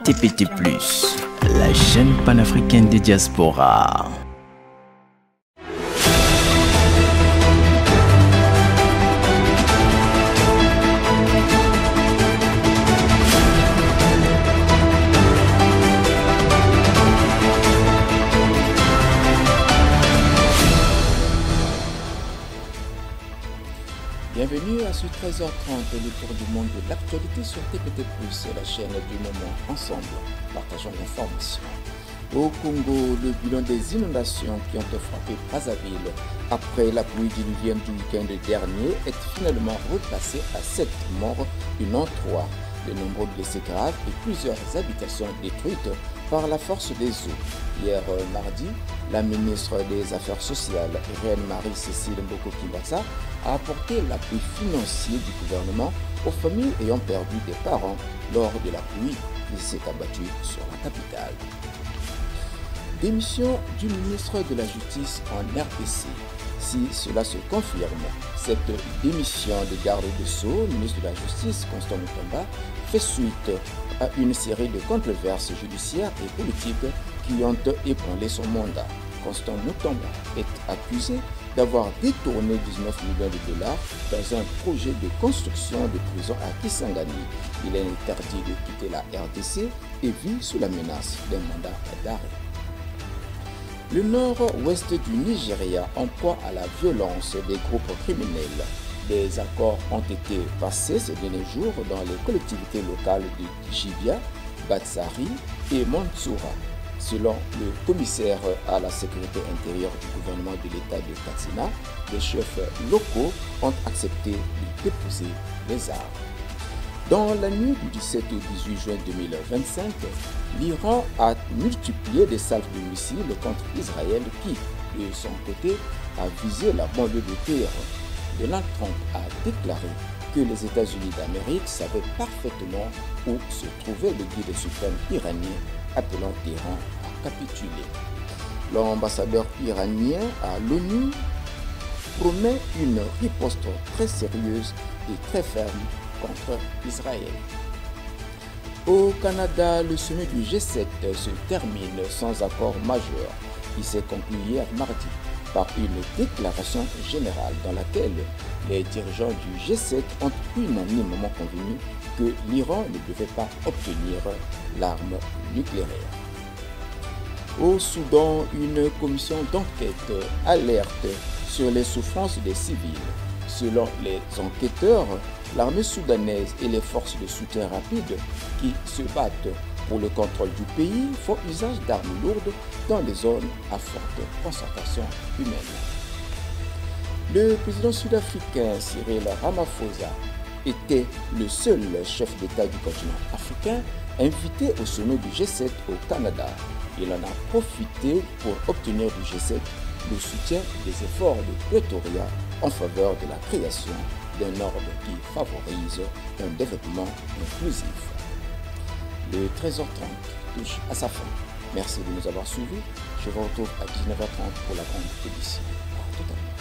TPT+, la chaîne panafricaine des diasporas. Bienvenue à ce 13h30, le tour du monde de l'actualité sur TPT+, la chaîne du moment. Ensemble, partageons l'information. Au Congo, le bilan des inondations qui ont frappé Brazzaville après la pluie diluvienne du week-end dernier est finalement repassé à 7 morts, une en 3. De nombreux blessés graves et plusieurs habitations détruites par la force des eaux. Hier mardi, la ministre des Affaires sociales, Reine Marie-Cécile Mboko-Kimbatsa, a apporté l'appui financier du gouvernement aux familles ayant perdu des parents lors de la pluie qui s'est abattue sur la capitale. Démission du ministre de la Justice en RDC. Si cela se confirme, cette démission de garde des Sceaux, ministre de la Justice Constant Mutomba, fait suite à une série de controverses judiciaires et politiques qui ont ébranlé son mandat. Constant Mutomba est accusé d'avoir détourné 19 millions de dollars dans un projet de construction de prison à Kisangani. Il est interdit de quitter la RDC et vit sous la menace d'un mandat d'arrêt. Le nord-ouest du Nigeria en proie à la violence des groupes criminels. Des accords ont été passés ces derniers jours dans les collectivités locales de Jibia, Batsari et Mansoura. Selon le commissaire à la sécurité intérieure du gouvernement de l'État de Katsina, les chefs locaux ont accepté de déposer les armes. Dans la nuit du 17 au 18 juin 2025, l'Iran a multiplié des salves de missiles contre Israël qui, de son côté, a visé la banlieue de Téhéran. Donald Trump a déclaré que les États-Unis d'Amérique savaient parfaitement où se trouvait le guide suprême iranien, appelant Téhéran à capituler. L'ambassadeur iranien à l'ONU promet une riposte très sérieuse et très ferme contre Israël. Au Canada, le sommet du G7 se termine sans accord majeur. Il s'est conclu hier mardi par une déclaration générale dans laquelle les dirigeants du G7 ont unanimement convenu que l'Iran ne devait pas obtenir l'arme nucléaire. Au Soudan, une commission d'enquête alerte sur les souffrances des civils. Selon les enquêteurs, l'armée soudanaise et les forces de soutien rapide qui se battent pour le contrôle du pays font usage d'armes lourdes dans les zones à forte concentration humaine. Le président sud-africain Cyril Ramaphosa était le seul chef d'État du continent africain invité au sommet du G7 au Canada. Il en a profité pour obtenir du G7 le soutien des efforts de Pretoria en faveur de la création d'un ordre qui favorise un développement inclusif. Le 13h30 touche à sa fin. Merci de nous avoir suivis. Je vous retrouve à 19h30 pour la grande édition. À tout à l'heure.